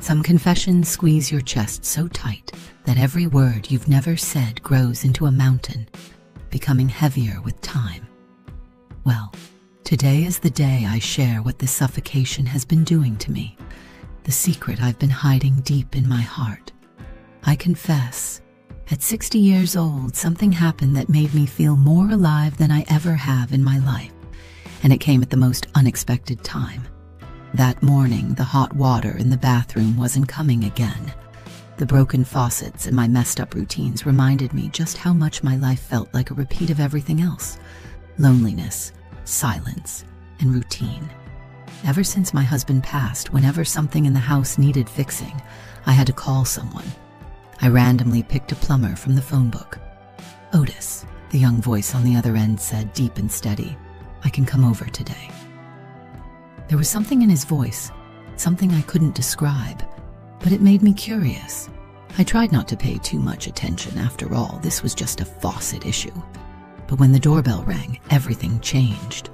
Some confessions squeeze your chest so tight that every word you've never said grows into a mountain, becoming heavier with time. Well, today is the day I share what this suffocation has been doing to me, the secret I've been hiding deep in my heart. I confess, at 60 years old, something happened that made me feel more alive than I ever have in my life, and it came at the most unexpected time. That morning, the hot water in the bathroom wasn't coming again. The broken faucets and my messed up routines reminded me just how much my life felt like a repeat of everything else: loneliness, silence, and routine. Ever since my husband passed, whenever something in the house needed fixing, I had to call someone. I randomly picked a plumber from the phone book. "Otis," the young voice on the other end said, deep and steady. "I can come over today." There was something in his voice, something I couldn't describe, but it made me curious. I tried not to pay too much attention. After all, this was just a faucet issue. But when the doorbell rang, everything changed.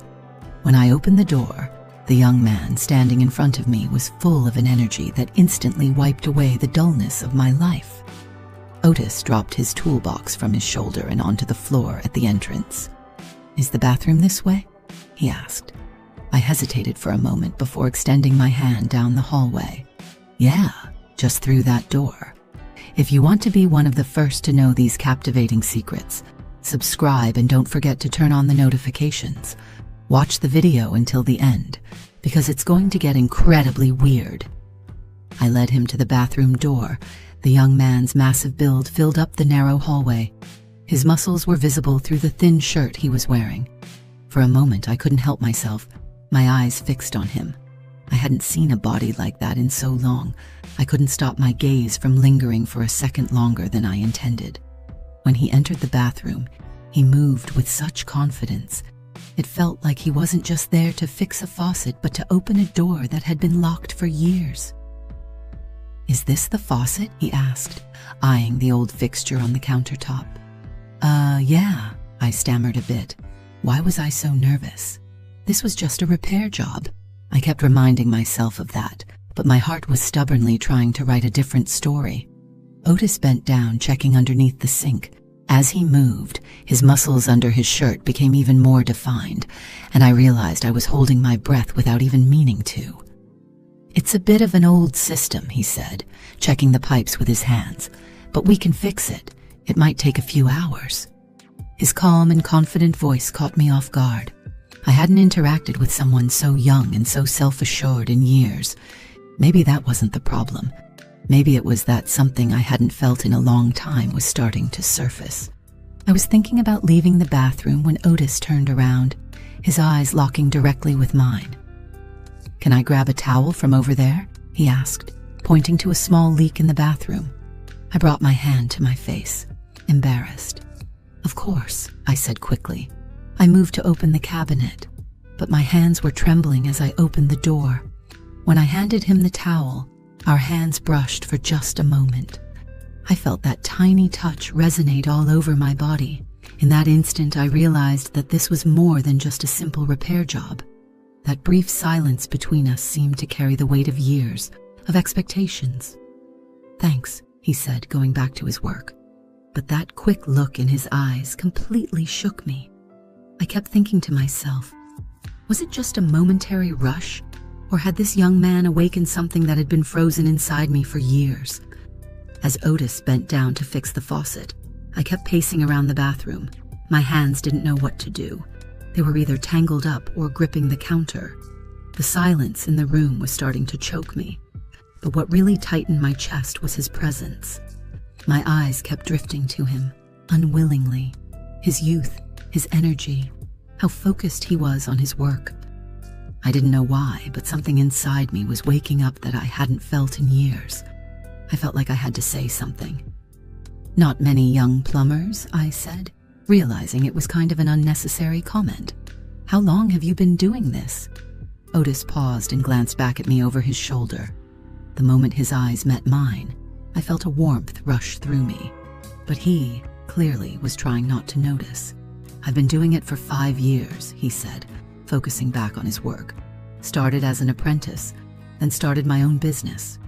When I opened the door, the young man standing in front of me was full of an energy that instantly wiped away the dullness of my life. Otis dropped his toolbox from his shoulder and onto the floor at the entrance. "Is the bathroom this way?" he asked. I hesitated for a moment before extending my hand down the hallway. "Yeah, just through that door." If you want to be one of the first to know these captivating secrets, subscribe and don't forget to turn on the notifications. Watch the video until the end, because it's going to get incredibly weird. I led him to the bathroom door. The young man's massive build filled up the narrow hallway. His muscles were visible through the thin shirt he was wearing. For a moment, I couldn't help myself, my eyes fixed on him. I hadn't seen a body like that in so long. I couldn't stop my gaze from lingering for a second longer than I intended. When he entered the bathroom, he moved with such confidence. It felt like he wasn't just there to fix a faucet, but to open a door that had been locked for years. "Is this the faucet?" he asked, eyeing the old fixture on the countertop. Yeah," I stammered a bit. Why was I so nervous? This was just a repair job. I kept reminding myself of that, but my heart was stubbornly trying to write a different story. Otis bent down, checking underneath the sink. As he moved, his muscles under his shirt became even more defined, and I realized I was holding my breath without even meaning to. "It's a bit of an old system," he said, checking the pipes with his hands, "but we can fix it. It might take a few hours." His calm and confident voice caught me off guard. I hadn't interacted with someone so young and so self-assured in years. Maybe that wasn't the problem. Maybe it was that something I hadn't felt in a long time was starting to surface. I was thinking about leaving the bathroom when Otis turned around, his eyes locking directly with mine. "Can I grab a towel from over there?" he asked, pointing to a small leak in the bathroom. I brought my hand to my face, embarrassed. "Of course," I said quickly. I moved to open the cabinet, but my hands were trembling as I opened the door. When I handed him the towel, our hands brushed for just a moment. I felt that tiny touch resonate all over my body. In that instant, I realized that this was more than just a simple repair job. That brief silence between us seemed to carry the weight of years, of expectations. "Thanks," he said, going back to his work. But that quick look in his eyes completely shook me. I kept thinking to myself, was it just a momentary rush? Or had this young man awakened something that had been frozen inside me for years? As Otis bent down to fix the faucet, I kept pacing around the bathroom. My hands didn't know what to do. They were either tangled up or gripping the counter. The silence in the room was starting to choke me. But what really tightened my chest was his presence. My eyes kept drifting to him, unwillingly. His youth, his energy, how focused he was on his work. I didn't know why, but something inside me was waking up that I hadn't felt in years. I felt like I had to say something. "Not many young plumbers," I said, realizing it was kind of an unnecessary comment. "How long have you been doing this?" Otis paused and glanced back at me over his shoulder. The moment his eyes met mine, I felt a warmth rush through me. But he, clearly, was trying not to notice. "I've been doing it for 5 years, he said, focusing back on his work. "Started as an apprentice, then started my own business."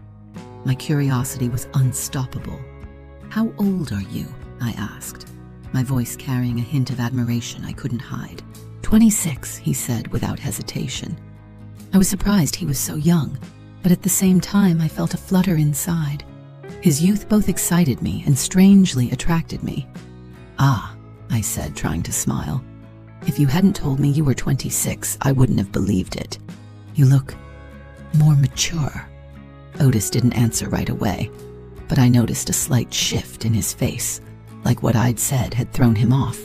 My curiosity was unstoppable. "How old are you?" I asked, my voice carrying a hint of admiration I couldn't hide. 26, he said without hesitation. I was surprised he was so young, but at the same time I felt a flutter inside. His youth both excited me and strangely attracted me. "Ah," I said, trying to smile. "If you hadn't told me you were 26, I wouldn't have believed it. You look more mature." Otis didn't answer right away, but I noticed a slight shift in his face, like what I'd said had thrown him off.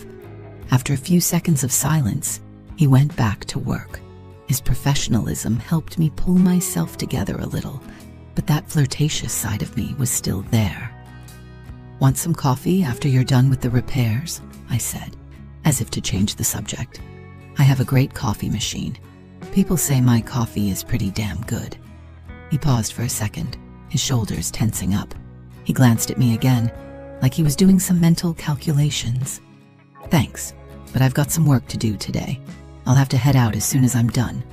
After a few seconds of silence, he went back to work. His professionalism helped me pull myself together a little, but that flirtatious side of me was still there. "Want some coffee after you're done with the repairs?" I said, as if to change the subject. "I have a great coffee machine. People say my coffee is pretty damn good." He paused for a second, his shoulders tensing up. He glanced at me again, like he was doing some mental calculations. "Thanks, but I've got some work to do today. I'll have to head out as soon as I'm done."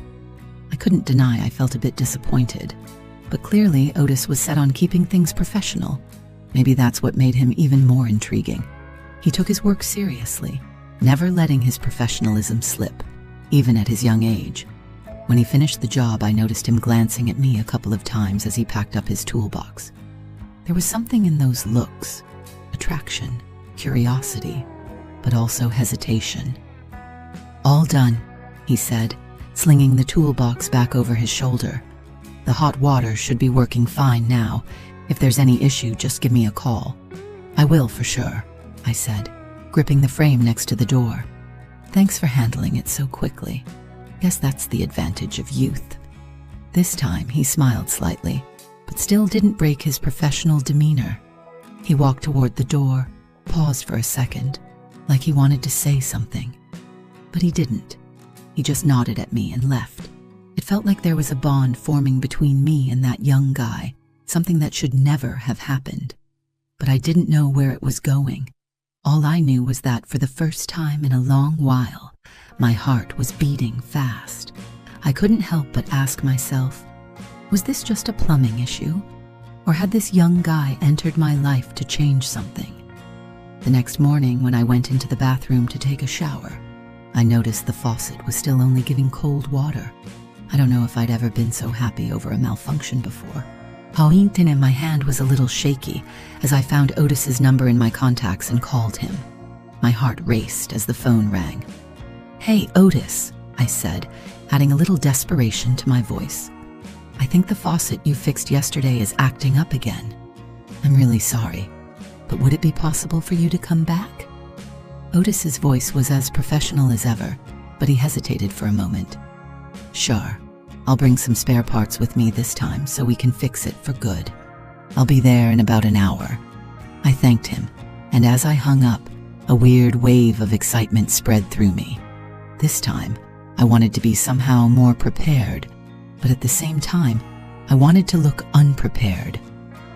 I couldn't deny I felt a bit disappointed, but clearly Otis was set on keeping things professional. Maybe that's what made him even more intriguing. He took his work seriously, never letting his professionalism slip, even at his young age. When he finished the job, I noticed him glancing at me a couple of times as he packed up his toolbox. There was something in those looks, attraction, curiosity, but also hesitation. "All done," he said, slinging the toolbox back over his shoulder. "The hot water should be working fine now. If there's any issue, just give me a call." "I will for sure," I said, gripping the frame next to the door. "Thanks for handling it so quickly. Guess that's the advantage of youth." This time he smiled slightly, but still didn't break his professional demeanor. He walked toward the door, paused for a second, like he wanted to say something. But he didn't. He just nodded at me and left. It felt like there was a bond forming between me and that young guy, something that should never have happened. But I didn't know where it was going. All I knew was that for the first time in a long while, my heart was beating fast. I couldn't help but ask myself, was this just a plumbing issue? Or had this young guy entered my life to change something? The next morning, when I went into the bathroom to take a shower, I noticed the faucet was still only giving cold water. I don't know if I'd ever been so happy over a malfunction before. Hawintin in my hand was a little shaky as I found Otis's number in my contacts and called him. My heart raced as the phone rang. "Hey, Otis," I said, adding a little desperation to my voice. "I think the faucet you fixed yesterday is acting up again. I'm really sorry, but would it be possible for you to come back?" Otis's voice was as professional as ever, but he hesitated for a moment. "Sure. I'll bring some spare parts with me this time so we can fix it for good. I'll be there in about an hour." I thanked him, and as I hung up, a weird wave of excitement spread through me. This time, I wanted to be somehow more prepared, but at the same time, I wanted to look unprepared.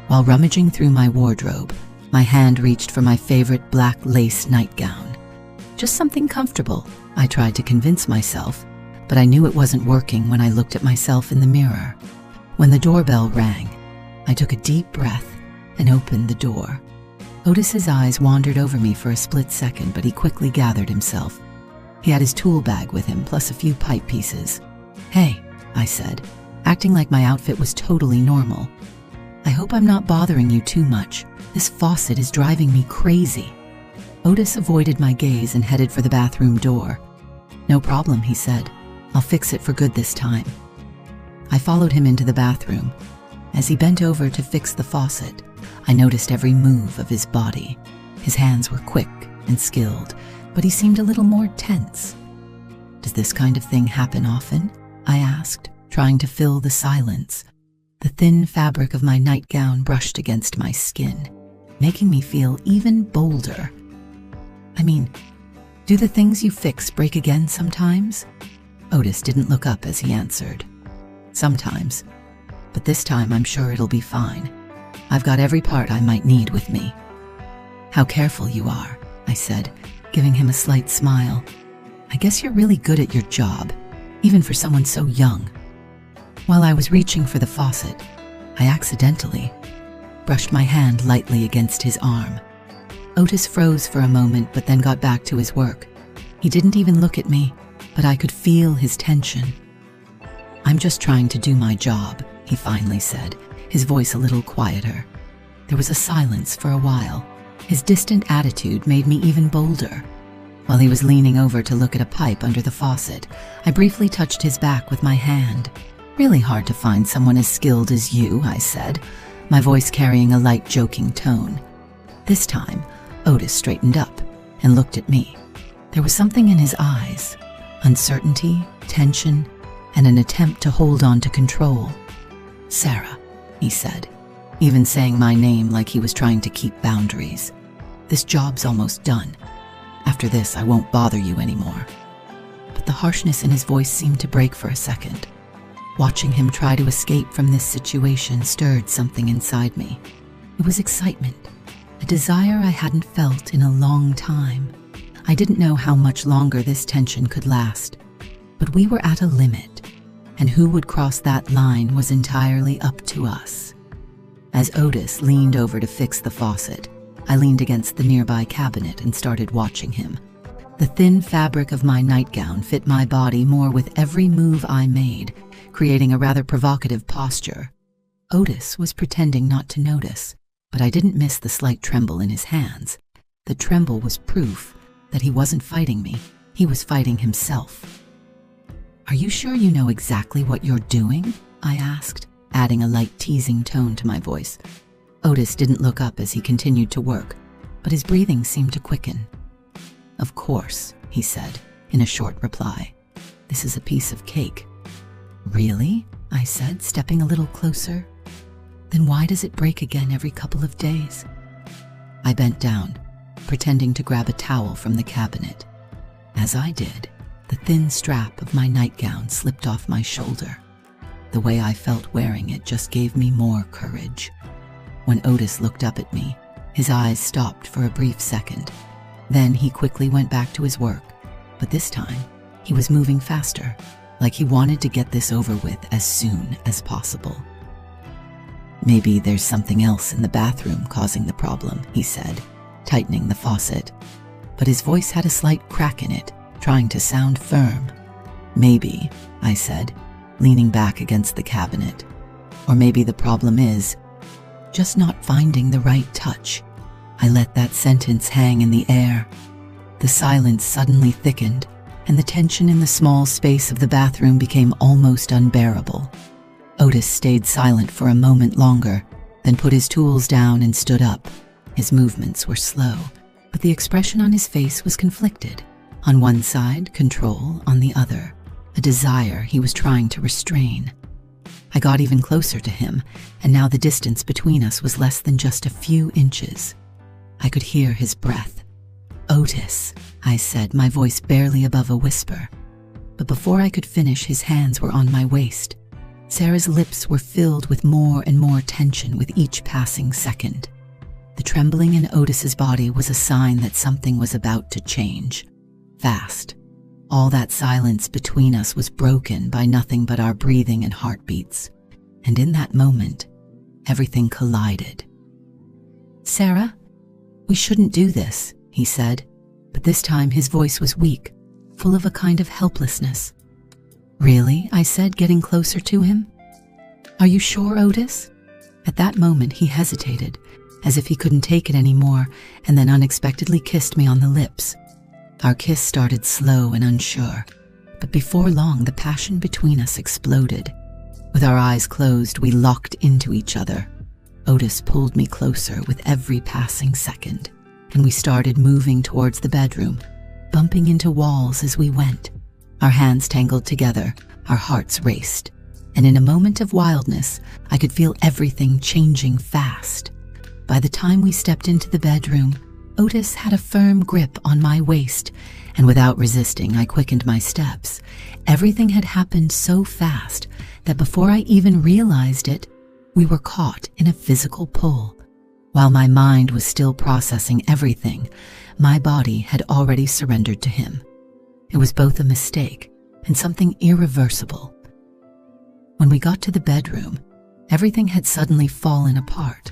While rummaging through my wardrobe, my hand reached for my favorite black lace nightgown. Just something comfortable, I tried to convince myself, but I knew it wasn't working when I looked at myself in the mirror. When the doorbell rang, I took a deep breath and opened the door. Otis's eyes wandered over me for a split second, but he quickly gathered himself. He had his tool bag with him, plus a few pipe pieces. "Hey," I said, acting like my outfit was totally normal. "I hope I'm not bothering you too much. This faucet is driving me crazy." Otis avoided my gaze and headed for the bathroom door. "No problem," he said. "I'll fix it for good this time." I followed him into the bathroom. As he bent over to fix the faucet, I noticed every move of his body. His hands were quick and skilled, but he seemed a little more tense. "Does this kind of thing happen often?" I asked, trying to fill the silence. The thin fabric of my nightgown brushed against my skin, making me feel even bolder. "I mean, do the things you fix break again sometimes?" Otis didn't look up as he answered. "Sometimes, but this time I'm sure it'll be fine. I've got every part I might need with me." "How careful you are," I said, giving him a slight smile. "I guess you're really good at your job, even for someone so young." While I was reaching for the faucet, I accidentally brushed my hand lightly against his arm. Otis froze for a moment but then got back to his work. He didn't even look at me, but I could feel his tension. "I'm just trying to do my job," he finally said, his voice a little quieter. There was a silence for a while. His distant attitude made me even bolder. While he was leaning over to look at a pipe under the faucet, I briefly touched his back with my hand. "Really hard to find someone as skilled as you," I said, my voice carrying a light joking tone. This time, Otis straightened up and looked at me. There was something in his eyes, uncertainty, tension, and an attempt to hold on to control. "Sarah," he said, even saying my name like he was trying to keep boundaries. "This job's almost done. After this, I won't bother you anymore." But the harshness in his voice seemed to break for a second. Watching him try to escape from this situation stirred something inside me. It was excitement, a desire I hadn't felt in a long time. I didn't know how much longer this tension could last, but we were at a limit, and who would cross that line was entirely up to us. As Otis leaned over to fix the faucet, I leaned against the nearby cabinet and started watching him. The thin fabric of my nightgown fit my body more with every move I made, creating a rather provocative posture. Otis was pretending not to notice, but I didn't miss the slight tremble in his hands. The tremble was proof that he wasn't fighting me, he was fighting himself. "Are you sure you know exactly what you're doing?" I asked, adding a light teasing tone to my voice. Otis didn't look up as he continued to work, but his breathing seemed to quicken. "Of course," he said, in a short reply. "This is a piece of cake." "Really?" I said, stepping a little closer. "Then why does it break again every couple of days?" I bent down, pretending to grab a towel from the cabinet. As I did, the thin strap of my nightgown slipped off my shoulder. The way I felt wearing it just gave me more courage. When Otis looked up at me, his eyes stopped for a brief second. Then he quickly went back to his work, but this time he was moving faster, like he wanted to get this over with as soon as possible. "Maybe there's something else in the bathroom causing the problem," he said, tightening the faucet. But his voice had a slight crack in it, trying to sound firm. "Maybe," I said, leaning back against the cabinet. "Or maybe the problem is just not finding the right touch." I let that sentence hang in the air. The silence suddenly thickened, and the tension in the small space of the bathroom became almost unbearable. Otis stayed silent for a moment longer, then put his tools down and stood up. His movements were slow, but the expression on his face was conflicted. On one side, control; on the other, a desire he was trying to restrain. I got even closer to him, and now the distance between us was less than just a few inches. I could hear his breath. "Otis," I said, my voice barely above a whisper. But before I could finish, his hands were on my waist. Sarah's lips were filled with more and more tension with each passing second. The trembling in Otis's body was a sign that something was about to change. Fast. All that silence between us was broken by nothing but our breathing and heartbeats. And in that moment, everything collided. "Sarah, we shouldn't do this," he said, but this time his voice was weak, full of a kind of helplessness. "Really?" I said, getting closer to him. "Are you sure, Otis?" At that moment, he hesitated, as if he couldn't take it anymore, and then unexpectedly kissed me on the lips. Our kiss started slow and unsure, but before long the passion between us exploded. With our eyes closed, we locked into each other. Otis pulled me closer with every passing second, and we started moving towards the bedroom, bumping into walls as we went. Our hands tangled together, our hearts raced, and in a moment of wildness, I could feel everything changing fast. By the time we stepped into the bedroom, Otis had a firm grip on my waist, and without resisting, I quickened my steps. Everything had happened so fast that before I even realized it, we were caught in a physical pull. While my mind was still processing everything, my body had already surrendered to him. It was both a mistake and something irreversible. When we got to the bedroom, Everything had suddenly fallen apart.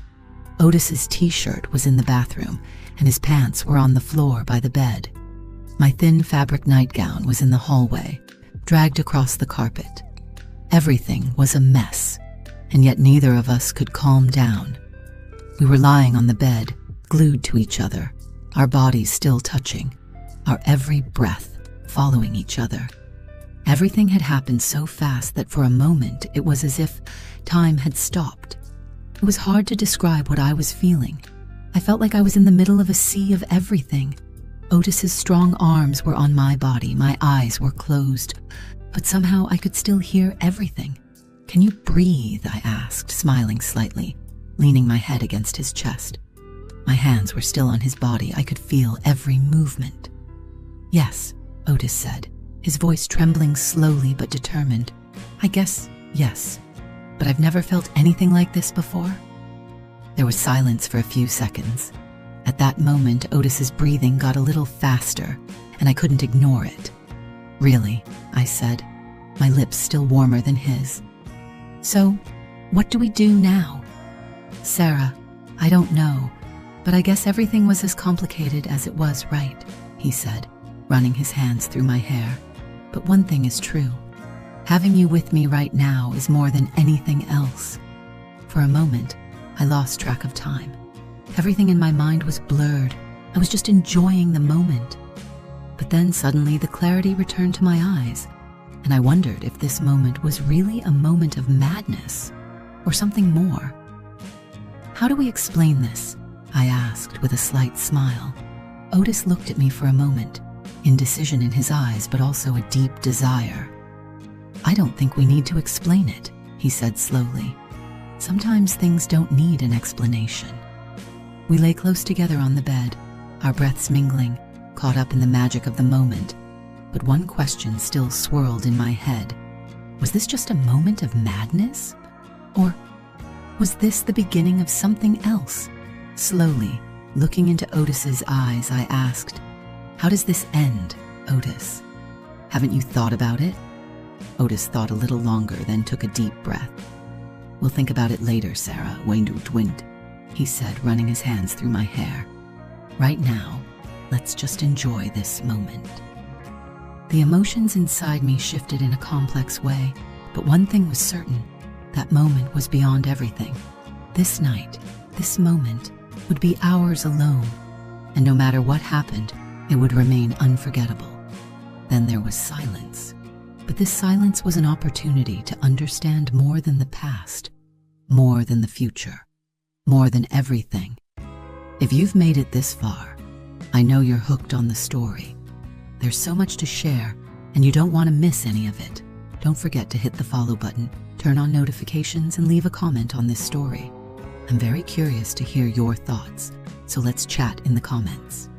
Otis's t-shirt was in the bathroom, and his pants were on the floor by the bed. My thin fabric nightgown was in the hallway, dragged across the carpet. Everything was a mess, and yet neither of us could calm down. We were lying on the bed, glued to each other, our bodies still touching, our every breath following each other. Everything had happened so fast that for a moment it was as if time had stopped. It was hard to describe what I was feeling. I felt like I was in the middle of a sea of everything. Otis's strong arms were on my body, my eyes were closed, but somehow I could still hear everything. "Can you breathe?" I asked, smiling slightly, leaning my head against his chest. My hands were still on his body. I could feel every movement. "Yes," Otis said, his voice trembling slowly but determined. "I guess yes, but I've never felt anything like this before." There was silence for a few seconds. At that moment, Otis's breathing got a little faster, and I couldn't ignore it. "Really?" I said, my lips still warmer than his. "So, what do we do now?" "Sarah, I don't know, but I guess everything was as complicated as it was right," he said, running his hands through my hair. "But one thing is true. Having you with me right now is more than anything else." For a moment, I lost track of time. Everything in my mind was blurred. I was just enjoying the moment. But then suddenly the clarity returned to my eyes, and I wondered if this moment was really a moment of madness or something more. "How do we explain this?" I asked with a slight smile. Otis looked at me for a moment, indecision in his eyes, but also a deep desire. "I don't think we need to explain it," he said slowly. "Sometimes things don't need an explanation." We lay close together on the bed, our breaths mingling, caught up in the magic of the moment. But one question still swirled in my head. Was this just a moment of madness? Or was this the beginning of something else? Slowly, looking into Otis's eyes, I asked, "How does this end, Otis? Haven't you thought about it?" Otis thought a little longer, then took a deep breath. "We'll think about it later, Sarah, when du dwind," he said, running his hands through my hair. "Right now, let's just enjoy this moment." The emotions inside me shifted in a complex way, but one thing was certain. That moment was beyond everything. This night, this moment, would be ours alone, and no matter what happened, it would remain unforgettable. Then there was silence. But this silence was an opportunity to understand more than the past, more than the future, more than everything. If you've made it this far, I know you're hooked on the story. There's so much to share, and you don't want to miss any of it. Don't forget to hit the follow button, turn on notifications, and leave a comment on this story. I'm very curious to hear your thoughts, so let's chat in the comments.